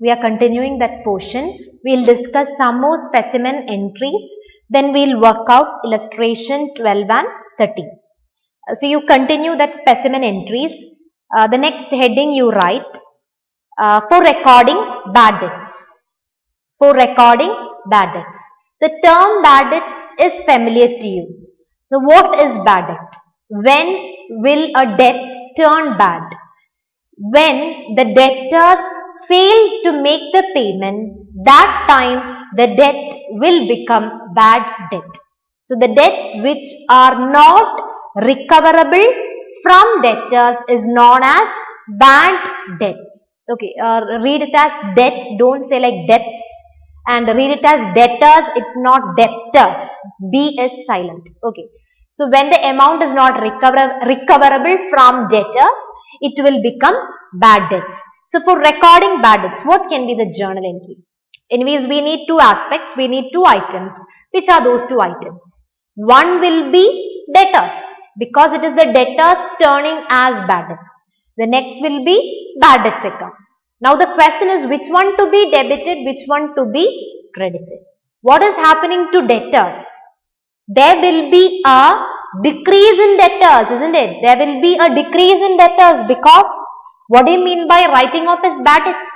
We are continuing that portion. We'll discuss some more specimen entries. Then we'll work out illustration 12 and 13. So you continue that specimen entries. The next heading you write for recording bad debts. For recording bad debts. The term bad debts is familiar to you. So what is bad debt? When will a debt turn bad? When the debtors fail to make the payment, that time the debt will become bad debt. So the debts which are not recoverable from debtors is known as bad debts. Okay, read it as debt, don't say like debts, and read it as debtors, it's not debtors, B is silent. Okay, so when the amount is not recoverable from debtors, it will become bad debts. So for recording bad debts, what can be the journal entry? Anyways, we need two aspects, we need two items. Which are those two items? One will be debtors, because it is the debtors turning as bad debts. The next will be bad debts account. Now the question is which one to be debited, which one to be credited. What is happening to debtors? There will be a decrease in debtors, isn't it? There will be a decrease in debtors because what do you mean by writing off as bad debts?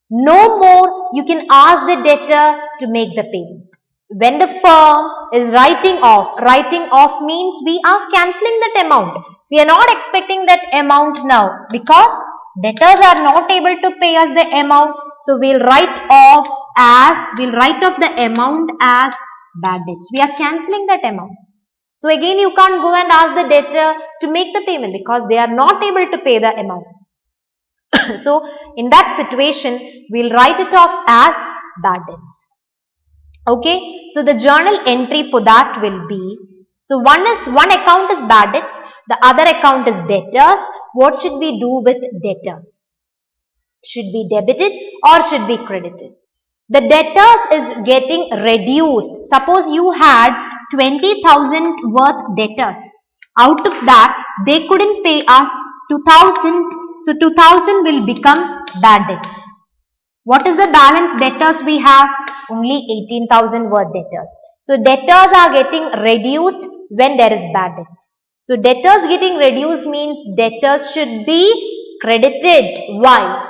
No more you can ask the debtor to make the payment. When the firm is writing off means we are cancelling that amount. We are not expecting that amount now because debtors are not able to pay us the amount. So we'll write off the amount as bad debts. We are cancelling that amount. So again you can't go and ask the debtor to make the payment because they are not able to pay the amount. So in that situation we'll write it off as bad debts. Okay, so the journal entry for that will be, so one account is bad debts, the other account is debtors. What should we do with debtors? Should be debited or should be credited? The debtors is getting reduced. Suppose you had 20,000 worth debtors. Out of that, they couldn't pay us 2,000. So 2,000 will become bad debts. What is the balance debtors we have? Only 18,000 worth debtors. So debtors are getting reduced when there is bad debts. So debtors getting reduced means debtors should be credited. Why?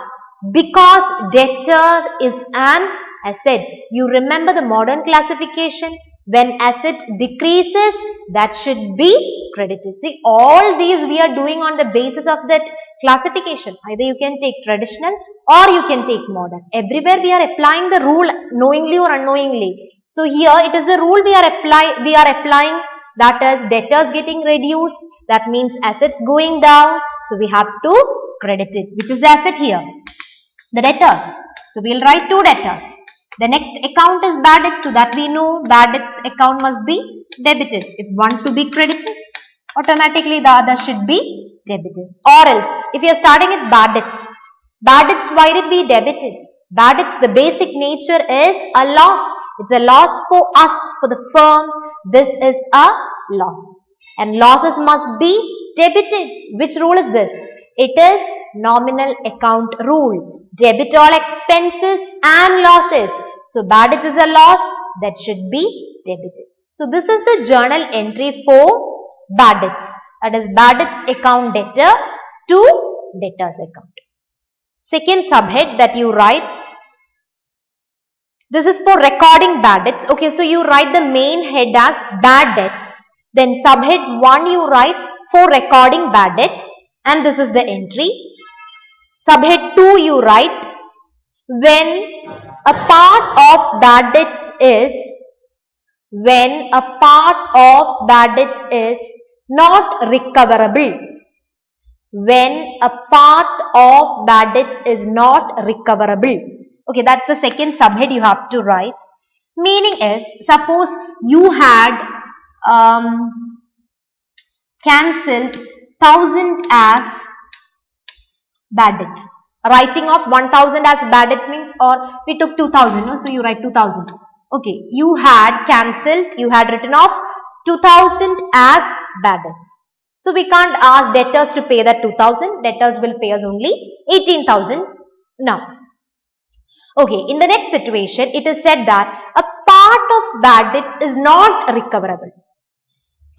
Because debtors is an asset. You remember the modern classification? When asset decreases, that should be credited. See, all these we are doing on the basis of that classification. Either you can take traditional or you can take modern. Everywhere we are applying the rule knowingly or unknowingly. So here it is the rule we are applying, that is debtors getting reduced. That means assets going down. So we have to credit it. Which is the asset here? The debtors. So we will write two debtors. The next account is bad debts, so that we know bad debts account must be debited. If one to be credited, automatically the other should be debited. Or else, if you are starting with bad debts, why did we debit it? Bad debts, the basic nature is a loss. It's a loss for us, for the firm. This is a loss. And losses must be debited. Which rule is this? It is nominal account rule. Debit all expenses and losses. So bad debts is a loss that should be debited. So this is the journal entry for bad debts. That is bad debts account debtor to debtors account. Second subhead that you write. This is for recording bad debts. Okay, so you write the main head as bad debts. Then subhead 1 you write for recording bad debts. And this is the entry. Subhead 2 you write when a part of bad debts is not recoverable. When a part of bad debts is not recoverable. Okay, that's the second subhead you have to write. Meaning is, suppose you had cancelled 1,000 as bad debts. Writing off 1,000 as bad debts means, or we took 2,000, no? So you write 2,000. Okay, you had cancelled, you had written off 2,000 as bad debts. So we can't ask debtors to pay that 2,000. Debtors will pay us only 18,000 now. Okay, in the next situation, it is said that a part of bad debts is not recoverable.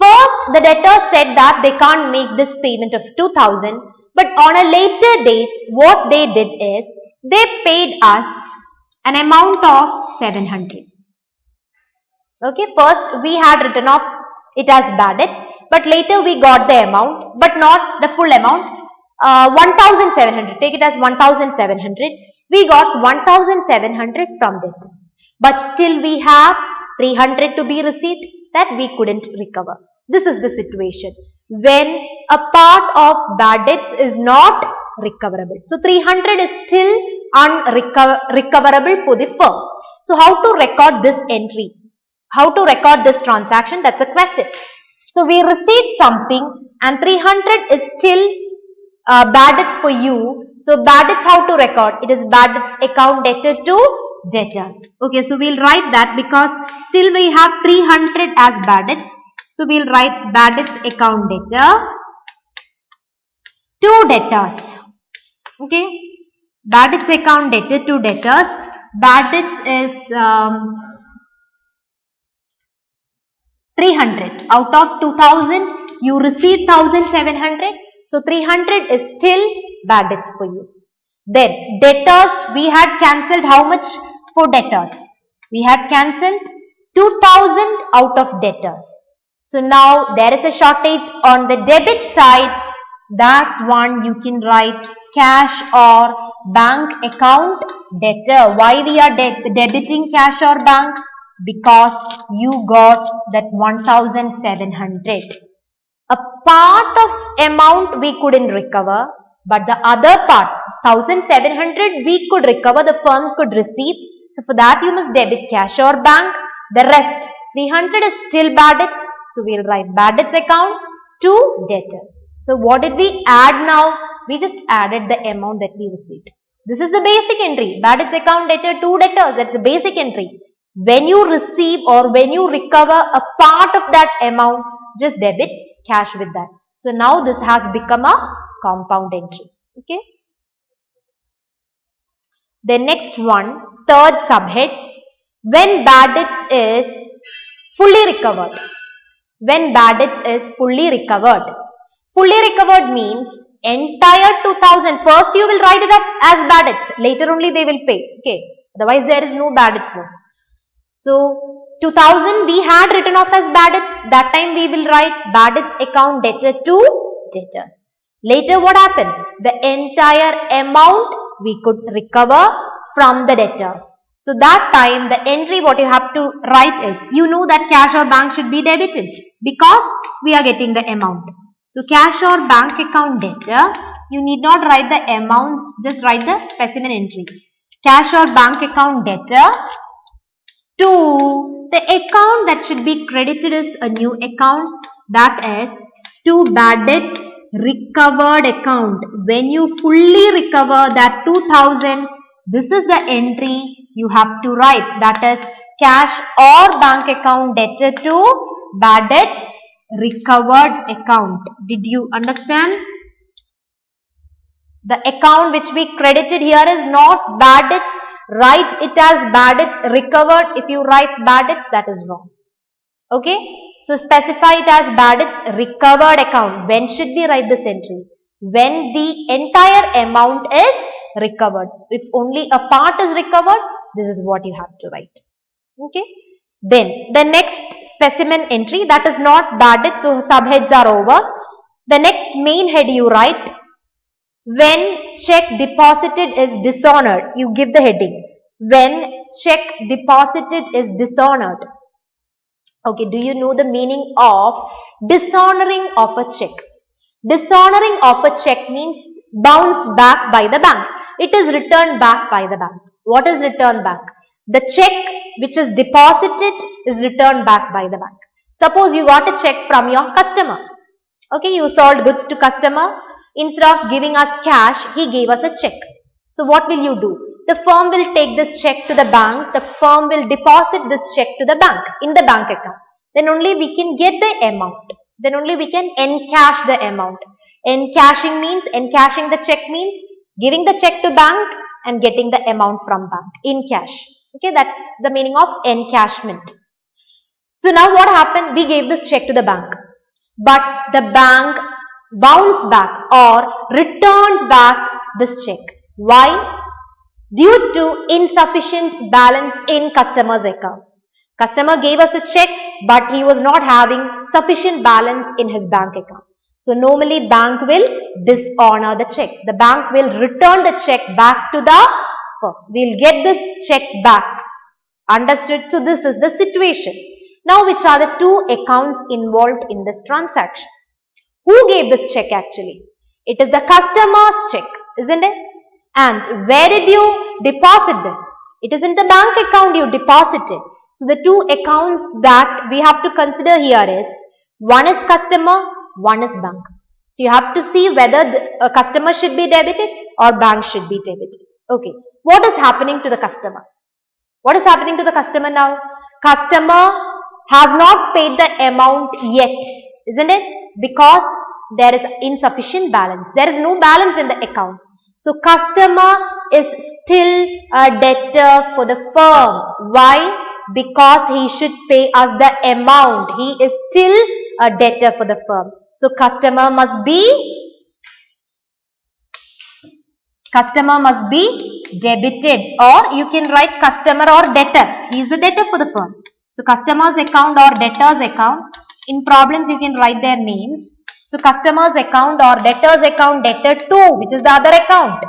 First, the debtor said that they can't make this payment of 2000, but on a later date, what they did is, they paid us an amount of 700. Okay, first we had written off it as bad debts, but later we got the amount, but not the full amount. 1700, take it as 1700. We got 1700 from debtors, but still we have 300 to be received that we couldn't recover. This is the situation when a part of bad debts is not recoverable. So 300 is still unrecoverable for the firm. So how to record this entry? How to record this transaction? That's a question. So we received something and 300 is still bad debts for you. So bad debts, how to record? It is bad debts account debtor to debtors. Okay, so we'll write that because still we have 300 as bad debts. So we'll write bad debts account debtor to debtors. Okay, bad debts account debtor to debtors. Bad debts is 300. Out of 2000, you received 1700. So 300 is still bad debts for you. Then debtors, we had cancelled how much for debtors? We had cancelled 2000 out of debtors. So now there is a shortage on the debit side. That one you can write cash or bank account debtor. Why we are debiting cash or bank? Because you got that 1700. A part of amount we couldn't recover, but the other part 1700 we could recover, the firm could receive. So for that you must debit cash or bank. The rest 300 is still bad debts. So we'll write bad debts account to debtors. So what did we add now? We just added the amount that we received. This is the basic entry. Bad debts account debtor to debtors. That's a basic entry. When you receive or when you recover a part of that amount, just debit cash with that. So now this has become a compound entry. Okay. The next one, third subhead, when bad debts is fully recovered. When bad debts is fully recovered. Fully recovered means entire 2000. First you will write it up as bad debts. Later only they will pay. Okay. Otherwise there is no bad debts. No. So 2000 we had written off as bad debts. That time we will write bad debts account debtor to debtors. Later what happened? The entire amount we could recover from the debtors. So that time the entry what you have to write is, you know that cash or bank should be debited because we are getting the amount. So cash or bank account debtor, you need not write the amounts, just write the specimen entry. Cash or bank account debtor to the account that should be credited is a new account, that is to bad debts recovered account. When you fully recover that 2000, this is the entry you have to write, that is cash or bank account debtor to bad debts recovered account. Did you understand? The account which we credited here is not bad debts. Write it as bad debts recovered. If you write bad debts, that is wrong. Okay. So specify it as bad debts recovered account. When should we write this entry? When the entire amount is recovered. If only a part is recovered, this is what you have to write. Okay. Then the next specimen entry, that is not bad debts, so subheads are over. The next main head you write, when check deposited is dishonored, you give the heading. When check deposited is dishonored. Okay, do you know the meaning of dishonoring of a check? Dishonoring of a check means bounce back by the bank. It is returned back by the bank. What is returned back? The check which is deposited is returned back by the bank. Suppose you got a check from your customer. Okay, you sold goods to customer. Instead of giving us cash, he gave us a check. So what will you do? The firm will take this check to the bank. The firm will deposit this check to the bank in the bank account. Then only we can get the amount. Then only we can encash the amount. Encashing the check means giving the check to bank and getting the amount from bank in cash. Okay, that's the meaning of encashment. So now what happened? We gave this check to the bank, but the bank bounced back or returned back this check. Why? Due to insufficient balance in customer's account. Customer gave us a check, but he was not having sufficient balance in his bank account. So normally bank will dishonor the check. The bank will return the check back to the firm. We'll get this check back. Understood? So this is the situation. Now which are the two accounts involved in this transaction? Who gave this check actually? It is the customer's check, isn't it? And where did you deposit this? It is in the bank account you deposited. So the two accounts that we have to consider here is, one is customer, one is bank. So you have to see whether a customer should be debited or bank should be debited. Okay. What is happening to the customer? What is happening to the customer now? Customer has not paid the amount yet, isn't it? Because there is insufficient balance. There is no balance in the account. So customer is still a debtor for the firm. Why? Because he should pay us the amount. He is still a debtor for the firm. So customer must be debited, or you can write customer or debtor. He is a debtor for the firm. So customer's account or debtor's account. In problems you can write their names. So customer's account or debtor's account, debtor 2, which is the other account.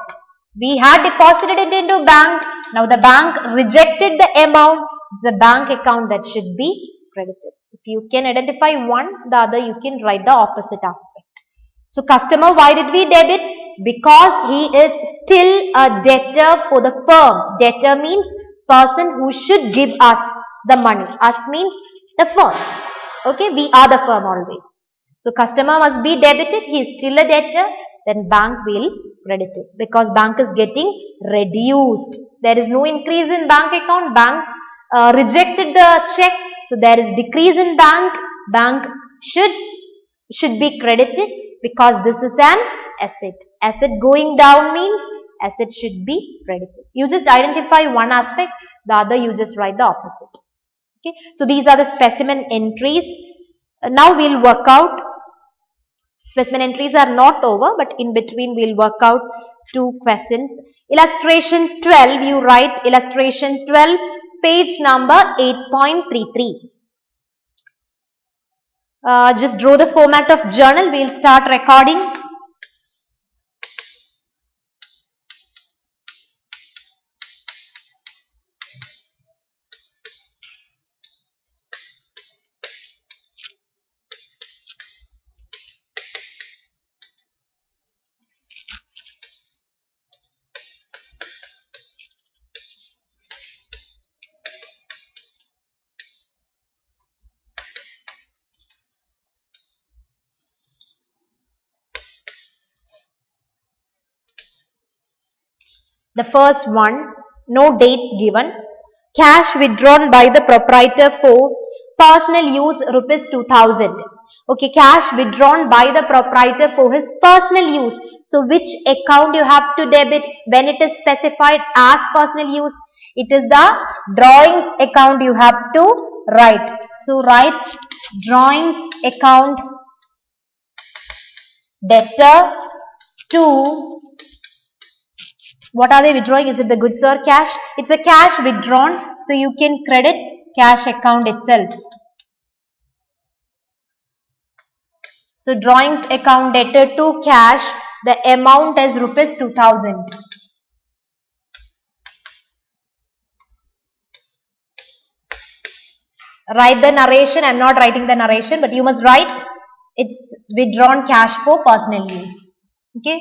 We had deposited it into bank. Now the bank rejected the amount. It's the bank account that should be credited. If you can identify one, the other you can write the opposite aspect. So customer, why did we debit? Because he is still a debtor for the firm. Debtor means person who should give us the money. Us means the firm. Okay, we are the firm always. So customer must be debited. He is still a debtor. Then bank will credit it because bank is getting reduced. There is no increase in bank account. Bank rejected the check. So there is decrease in bank. Bank should be credited because this is an asset. Asset going down means asset should be credited. You just identify one aspect. The other you just write the opposite. Okay. So these are the specimen entries. Now we'll work out. Specimen entries are not over, but in between we'll work out two questions. Illustration 12, you write illustration 12, page number 8.33. Just draw the format of journal. We'll start recording. The first one, no dates given. Cash withdrawn by the proprietor for personal use rupees 2000. Okay, cash withdrawn by the proprietor for his personal use. So which account you have to debit when it is specified as personal use? It is the drawings account you have to write. So write drawings account debtor to. What are they withdrawing? Is it the goods or cash? It's a cash withdrawn. So you can credit cash account itself. So drawings account debtor to cash. The amount is rupees 2000. Write the narration. I am not writing the narration, but you must write. It's withdrawn cash for personal use. Okay.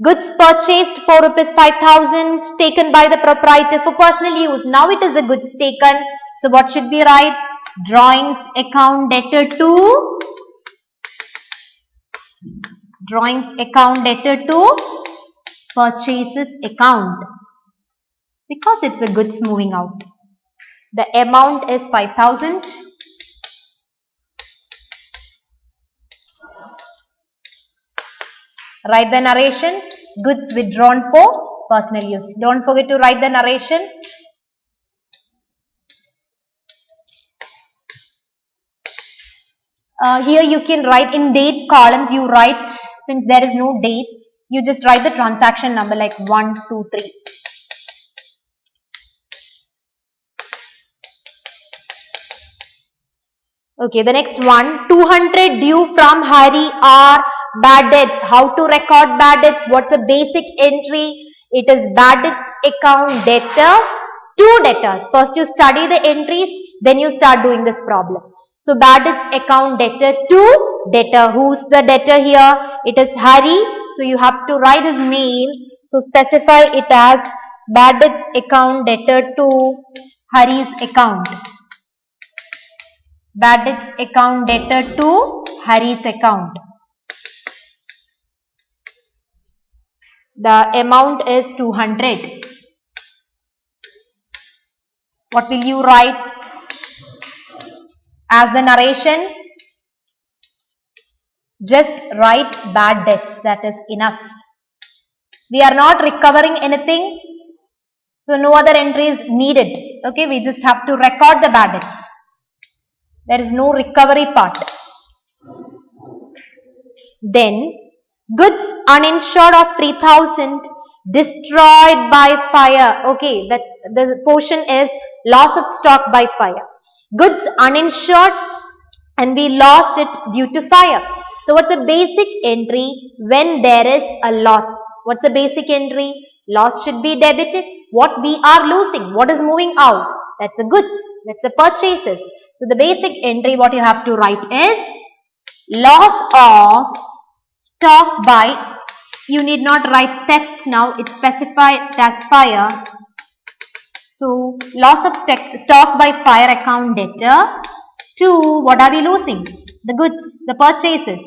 Goods purchased for rupees 5000 taken by the proprietor for personal use. Now it is the goods taken. So what should be right? Drawings account debtor to purchases account. Because it's a goods moving out. The amount is 5000. Write the narration. Goods withdrawn for personal use. Don't forget to write the narration. Here you can write in date columns, you write, since there is no date, you just write the transaction number like 1, 2, 3. Okay, the next one, 200 due from Hari are bad debts. How to record bad debts? What's the basic entry? It is bad debts account debtor to debtors. First you study the entries, then you start doing this problem. So bad debts account debtor to debtor. Who's the debtor here? It is Hari. So you have to write his name. So specify it as bad debts account debtor to Hari's account. Bad debts account debtor to Hari's account. The amount is 200. What will you write as the narration? Just write bad debts. That is enough. We are not recovering anything. So no other entry is needed. Okay, we just have to record the bad debts. There is no recovery part. Then, goods uninsured of 3,000 destroyed by fire. Okay, that the portion is loss of stock by fire. Goods uninsured and we lost it due to fire. So what's the basic entry when there is a loss? What's the basic entry? Loss should be debited. What we are losing? What is moving out? That's the goods. That's the purchases. So the basic entry what you have to write is loss of stock by, you need not write theft now, it's specified as fire. So loss of stock by fire account debtor to, what are we losing? The goods, the purchases.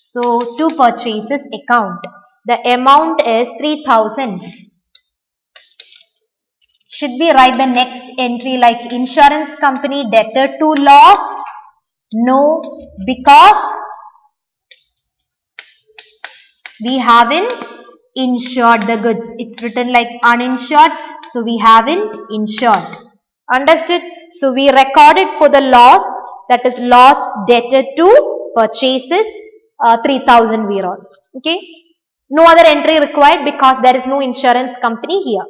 So to purchases account. The amount is 3,000. Should we write the next entry like insurance company debtor to loss? No, because we haven't insured the goods. It's written like uninsured, so we haven't insured. Understood? So we recorded for the loss, that is loss debtor to purchases 3,000 we wrote. Okay? No other entry required because there is no insurance company here.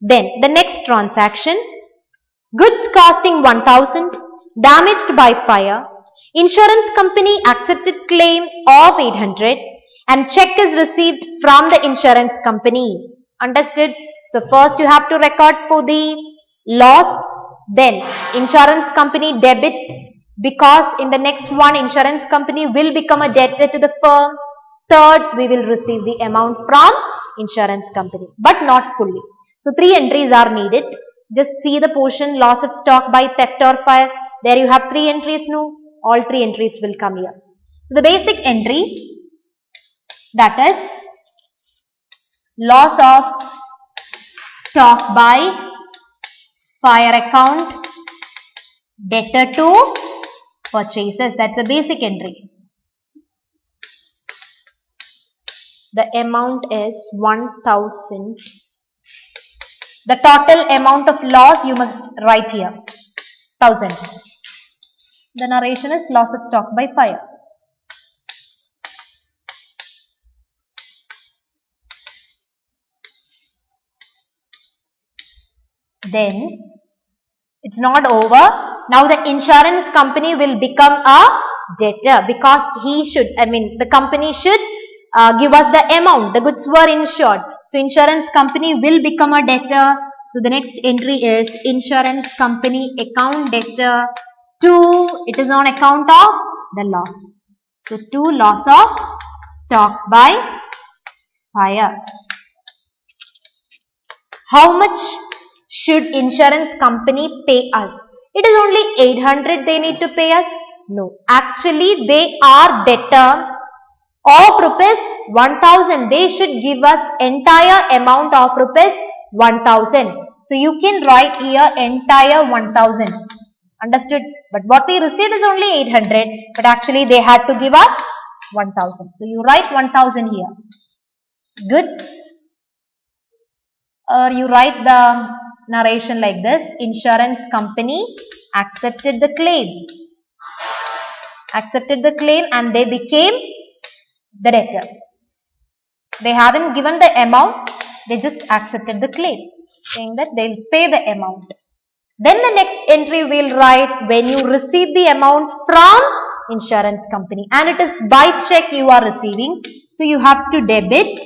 Then the next transaction, goods costing 1,000 damaged by fire, insurance company accepted claim of 800 and check is received from the insurance company. Understood? So first you have to record for the loss, then insurance company debit, because in the next one insurance company will become a debtor to the firm. Third, we will receive the amount from insurance company, but not fully. So 3 entries are needed. Just see the portion loss of stock by theft or fire. There you have 3 entries. No, all 3 entries will come here. So the basic entry, that is loss of stock by fire account debtor to purchases. That's a basic entry. The amount is 1,000. The total amount of loss you must write here, 1,000. The narration is loss of stock by fire. Then it's not over. Now the insurance company will become a debtor because the company should give us the amount. The goods were insured. So insurance company will become a debtor. So the next entry is insurance company account debtor to, it is on account of the loss. So to loss of stock by fire. How much should insurance company pay us? It is only 800 they need to pay us? No. Actually they are debtor of rupees 1,000. They should give us entire amount of rupees 1,000. So you can write here entire 1,000. Understood? But what we received is only 800. But actually they had to give us 1,000. So you write 1,000 here. Goods or you write the narration like this: insurance company accepted the claim. Accepted the claim and they became the debtor. They haven't given the amount, they just accepted the claim, saying that they'll pay the amount. Then the next entry we'll write when you receive the amount from insurance company, and it is by check you are receiving. So you have to debit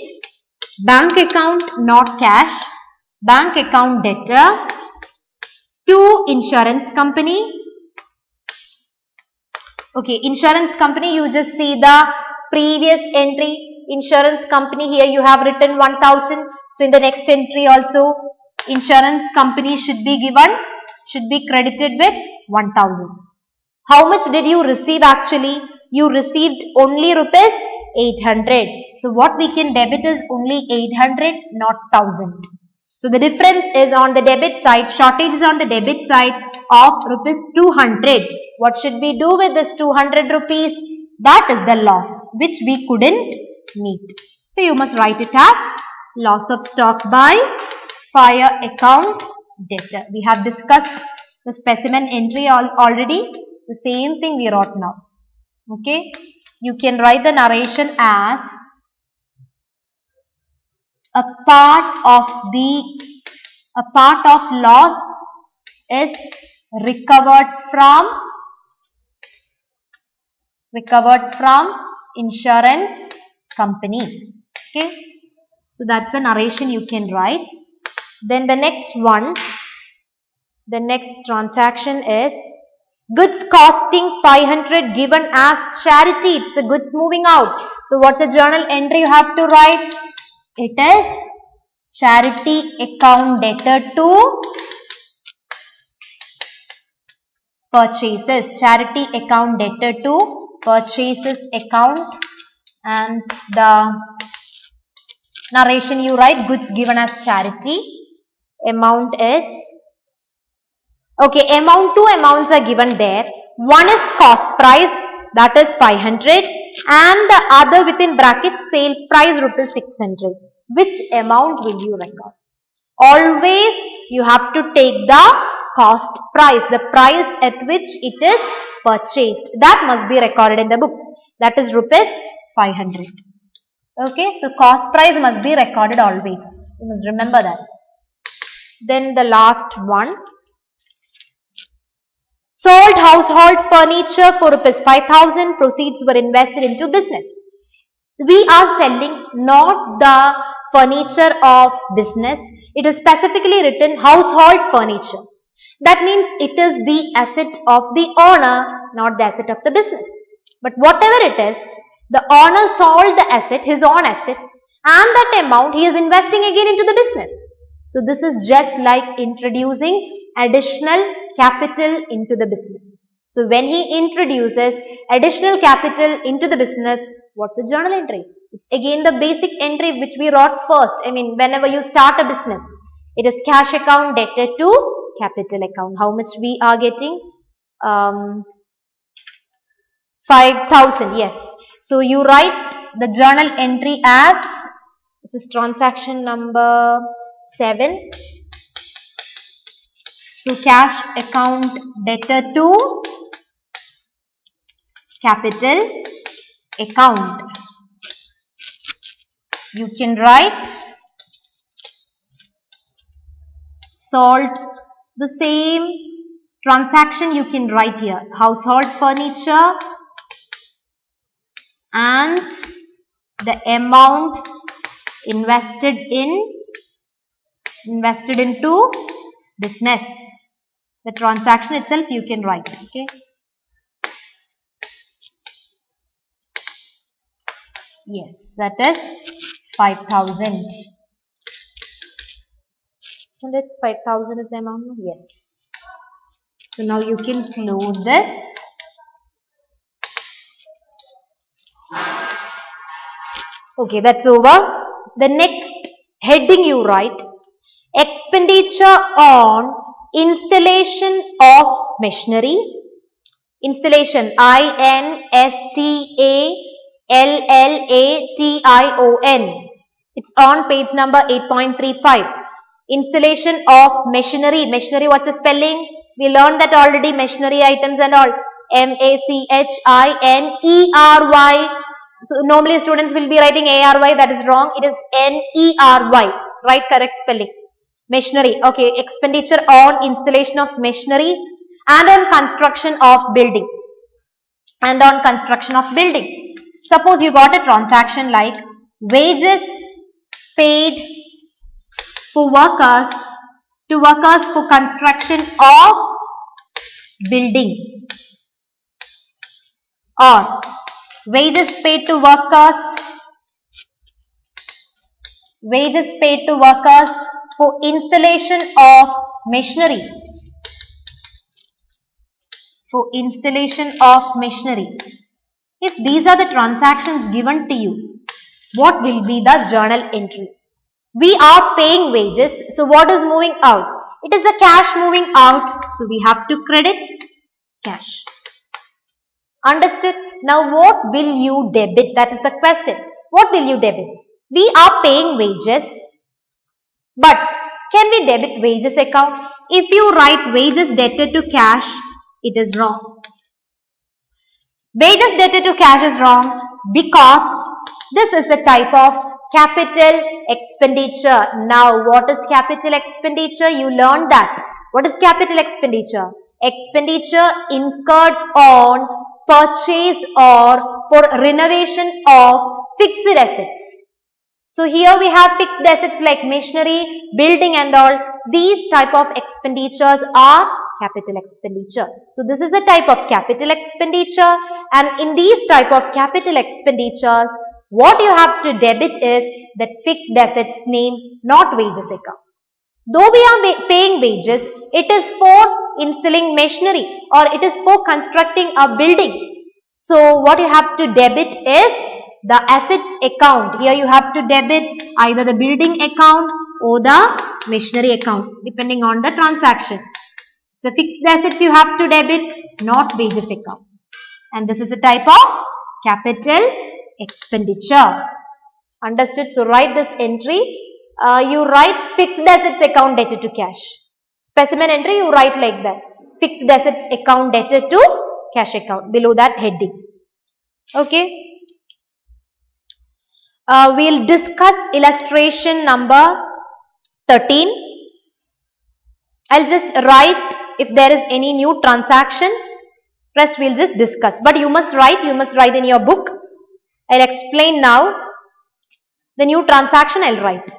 bank account, not cash, bank account debtor to insurance company. Okay, insurance company, you just see the previous entry. Insurance company, here you have written 1000. So in the next entry also, insurance company should be given, should be credited with 1000. How much did you receive actually? You received only rupees 800. So what we can debit is only 800, not 1000. So the difference is on the debit side, shortage is on the debit side of rupees 200. What should we do with this 200 rupees? That is the loss which we couldn't meet. So you must write it as loss of stock by fire account debtor. We have discussed the specimen entry already. The same thing we wrote now. Okay. You can write the narration as a part of loss is recovered from insurance company. Okay. So that's the narration you can write. Then the next one, the next transaction is goods costing 500 given as charity. It's the goods moving out. So what's the journal entry you have to write? It is charity account debtor to purchases. Charity account debtor to purchases account, and the narration you write goods given as charity. Amount is, okay, amount, two amounts are given there. One is cost price, that is 500, and the other within brackets sale price rupees 600. Which amount will you record? Always you have to take the cost price, the price at which it is purchased. That must be recorded in the books. That is rupees 500. Okay, so cost price must be recorded always. You must remember that. Then the last one. Sold household furniture for rupees 5,000. Proceeds were invested into business. We are selling not the furniture of business. It is specifically written household furniture. That means it is the asset of the owner, not the asset of the business. But whatever it is, the owner sold the asset, his own asset, and that amount he is investing again into the business. So this is just like introducing additional capital into the business. So when he introduces additional capital into the business, what's the journal entry? It's again the basic entry which we wrote first. I mean, whenever you start a business, it is cash account debtor to capital account. How much we are getting? 5,000. Yes. So you write the journal entry as, this is transaction number 7. So cash account debtor to capital account. You can write sold, the same transaction you can write here. Household furniture and the amount invested into business. The transaction itself you can write. Okay. Yes, that is 5,000. Isn't it 5,000 is the amount? Yes. So now you can close this. Okay, that's over. The next heading you write, expenditure on installation of machinery. Installation, INSTALLATION. It's on page number 8.35. Installation of machinery. Machinery, what's the spelling? We learned that already, machinery items and all. M-A-C-H-I-N-E-R-Y. So normally students will be writing A-R-Y, that is wrong. It is N-E-R-Y. Right, correct spelling. Machinery. Okay, expenditure on installation of machinery and on construction of building. And on construction of building. Suppose you got a transaction like wages paid for workers for construction of building, or wages paid to workers for installation of machinery, If these are the transactions given to you, what will be the journal entry? We are paying wages, so what is moving out? It is the cash moving out, so we have to credit cash. Understood? Now what will you debit? That is the question. What will you debit? We are paying wages, but can we debit wages account? If you write wages debted to cash, it is wrong. Wages debted to cash is wrong because this is a type of capital expenditure. Now, what is capital expenditure? You learned that. What is capital expenditure? Expenditure incurred on purchase or for renovation of fixed assets. So, here we have fixed assets like machinery, building and all. These type of expenditures are capital expenditure. So, this is a type of capital expenditure, and in these type of capital expenditures, what you have to debit is that fixed assets name, not wages account. Though we are paying wages, it is for installing machinery or it is for constructing a building. So, what you have to debit is the assets account. Here you have to debit either the building account or the machinery account, depending on the transaction. So, fixed assets you have to debit, not wages account. And this is a type of capital expenditure. Understood? So, write this entry. You write fixed assets account debted to cash. Specimen entry you write like that. Fixed assets account debted to cash account below that heading. Okay. We'll discuss illustration number 13. I'll just write if there is any new transaction. Rest we'll just discuss. But you must write in your book. I'll explain now. The new transaction I'll write.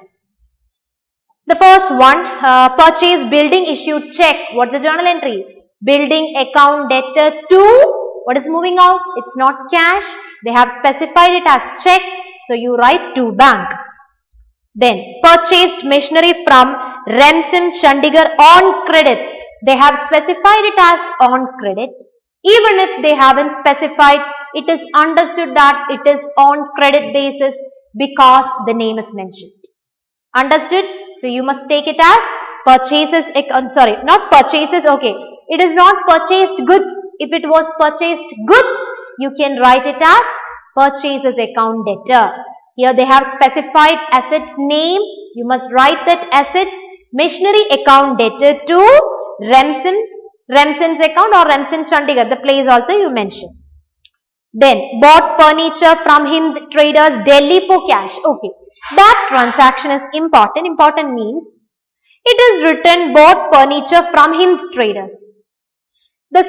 The first one, purchase building issued check. What's the journal entry? Building account debtor to, what is moving out? It's not cash. They have specified it as check. So you write to bank. Then purchased machinery from Remsen Chandigarh on credit. They have specified it as on credit. Even if they haven't specified, it is understood that it is on credit basis because the name is mentioned. Understood? So you must take it as purchases, not purchases, okay. It is not purchased goods. If it was purchased goods, you can write it as purchases account debtor. Here they have specified assets name. You must write that assets machinery account debtor to Remsen's account or Remsen Chandigarh. The place also you mentioned. Then bought furniture from Hind Traders Delhi for cash. Okay. That transaction is important. Important means it is written bought furniture from Hind Traders. The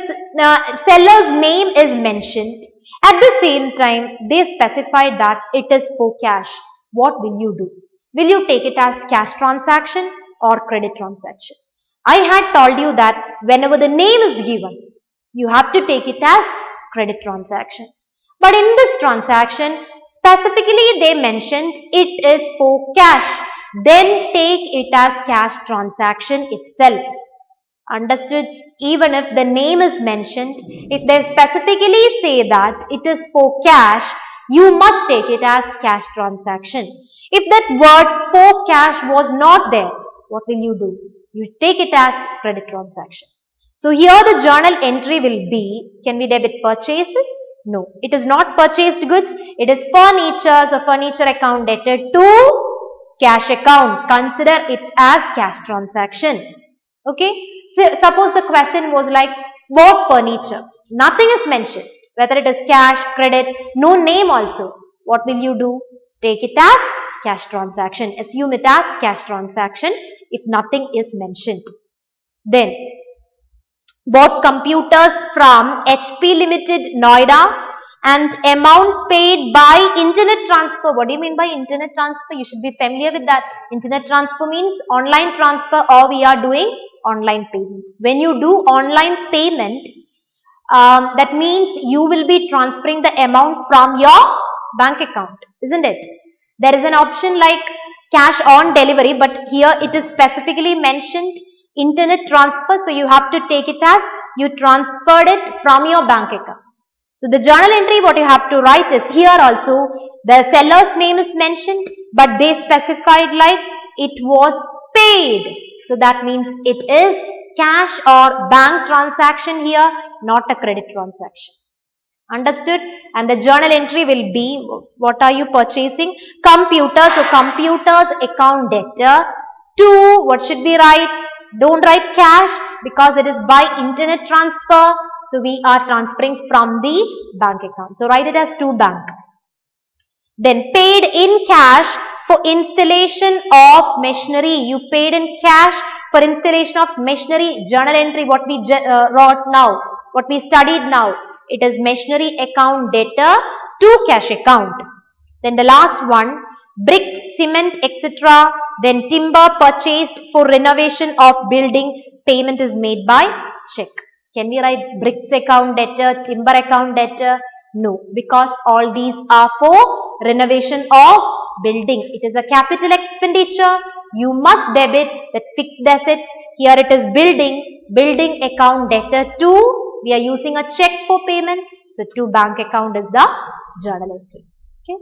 seller's name is mentioned. At the same time, they specified that it is for cash. What will you do? Will you take it as cash transaction or credit transaction? I had told you that whenever the name is given, you have to take it as credit transaction. But in this transaction, specifically they mentioned it is for cash. Then take it as cash transaction itself. Understood? Even if the name is mentioned, if they specifically say that it is for cash, you must take it as cash transaction. If that word for cash was not there, what will you do? You take it as credit transaction. So here the journal entry will be, can we debit purchases? No, it is not purchased goods. It is furniture. So furniture account debtor to cash account. Consider it as cash transaction. Okay. So, suppose the question was like, bought furniture. Nothing is mentioned. Whether it is cash, credit, no name also. What will you do? Take it as cash transaction. Assume it as cash transaction if nothing is mentioned. Then, bought computers from HP Limited, Noida, and amount paid by internet transfer. What do you mean by internet transfer? You should be familiar with that. Internet transfer means online transfer, or we are doing online payment. When you do online payment, that means you will be transferring the amount from your bank account, isn't it? There is an option like cash on delivery, but here it is specifically mentioned internet transfer, so you have to take it as you transferred it from your bank account. So the journal entry what you have to write is, here also the seller's name is mentioned, but they specified like it was paid. So that means it is cash or bank transaction here, not a credit transaction. Understood? And the journal entry will be, what are you purchasing? Computer. So computers account debtor. To, what should we write? Don't write cash because it is by internet transfer. So we are transferring from the bank account. So write it as to bank. Then paid in cash for installation of machinery. You paid in cash for installation of machinery. Journal entry what we wrote now, what we studied now. It is machinery account debtor to cash account. Then the last one, bricks, cement, etc. Then timber purchased for renovation of building. Payment is made by check. Can we write bricks account debtor, timber account debtor? No, because all these are for renovation of building. It is a capital expenditure. You must debit that fixed assets. Here it is building account debtor to. We are using a check for payment. So to bank account is the journal entry. Okay.